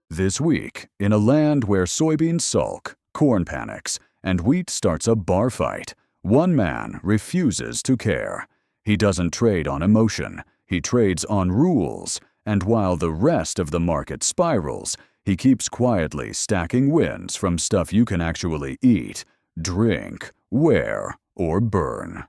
This week, in a land where soybeans sulk, corn panics, and wheat starts a bar fight, one man refuses to care. He doesn't trade on emotion, he trades on rules, and while the rest of the market spirals, he keeps quietly stacking wins from stuff you can actually eat, drink, wear, or burn.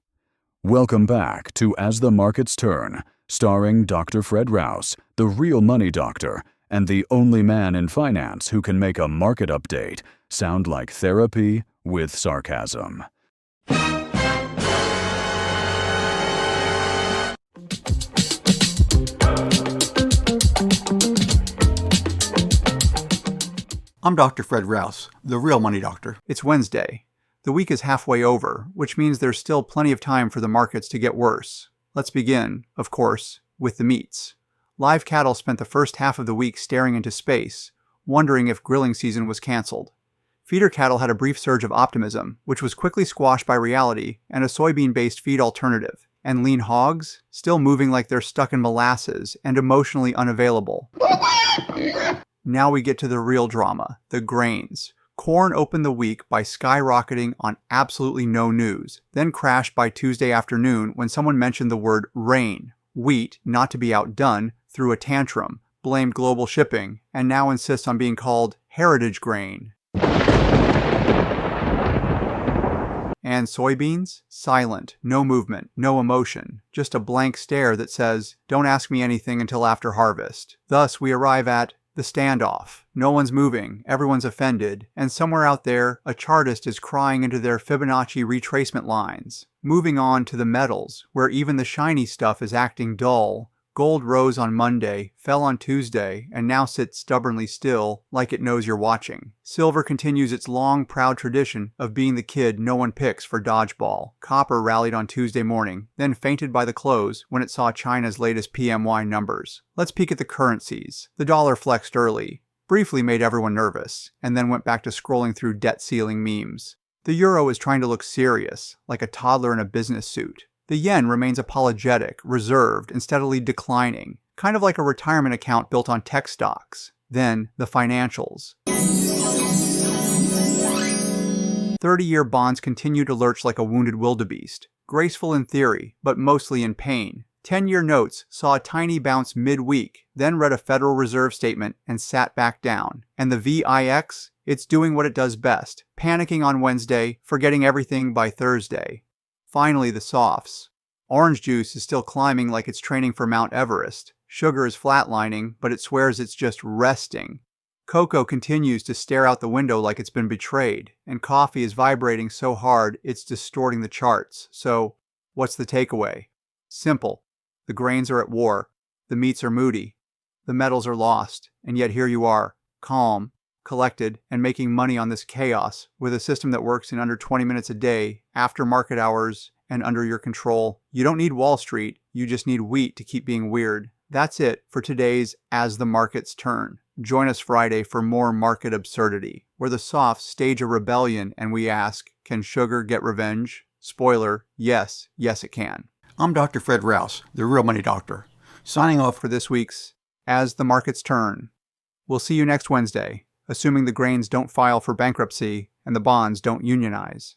Welcome back to As the Markets Turn, starring Dr. Fred Rouse, the real money doctor, and the only man in finance who can make a market update sound like therapy with sarcasm. I'm Dr. Fred Rouse, the real money doctor. It's Wednesday. The week is halfway over, which means there's still plenty of time for the markets to get worse. Let's begin, of course, with the meats. Live cattle spent the first half of the week staring into space, wondering if grilling season was canceled. Feeder cattle had a brief surge of optimism, which was quickly squashed by reality and a soybean-based feed alternative. And lean hogs, still moving like they're stuck in molasses and emotionally unavailable. Now we get to the real drama, the grains. Corn opened the week by skyrocketing on absolutely no news, then crashed by Tuesday afternoon when someone mentioned the word rain. Wheat, not to be outdone, threw a tantrum, blamed global shipping, and now insists on being called heritage grain. And soybeans? Silent, no movement, no emotion, just a blank stare that says, don't ask me anything until after harvest. Thus we arrive at the standoff. No one's moving, everyone's offended, and somewhere out there, a chartist is crying into their Fibonacci retracement lines. Moving on to the metals, where even the shiny stuff is acting dull. Gold rose on Monday, fell on Tuesday, and now sits stubbornly still, like it knows you're watching. Silver continues its long, proud tradition of being the kid no one picks for dodgeball. Copper rallied on Tuesday morning, then fainted by the close when it saw China's latest PMI numbers. Let's peek at the currencies. The dollar flexed early, briefly made everyone nervous, and then went back to scrolling through debt-ceiling memes. The euro is trying to look serious, like a toddler in a business suit. The yen remains apologetic, reserved, and steadily declining, kind of like a retirement account built on tech stocks. Then, the financials. 30-year bonds continue to lurch like a wounded wildebeest, graceful in theory, but mostly in pain. 10-year notes saw a tiny bounce mid-week, then read a Federal Reserve statement and sat back down. And the VIX? It's doing what it does best, panicking on Wednesday, forgetting everything by Thursday. Finally, the softs. Orange juice is still climbing like it's training for Mount Everest. Sugar is flatlining, but it swears it's just resting. Cocoa continues to stare out the window like it's been betrayed, and coffee is vibrating so hard it's distorting the charts. So, what's the takeaway? Simple. The grains are at war. The meats are moody. The metals are lost. And yet here you are, calm, collected, and making money on this chaos with a system that works in under 20 minutes a day, after market hours, and under your control. You don't need Wall Street, you just need wheat to keep being weird. That's it for today's As the Markets Turn. Join us Friday for more market absurdity, where the softs stage a rebellion and we ask, can sugar get revenge? Spoiler, yes, yes it can. I'm Dr. Fred Rouse, the real money doctor, signing off for this week's As the Markets Turn. We'll see you next Wednesday, assuming the grains don't file for bankruptcy and the bonds don't unionize.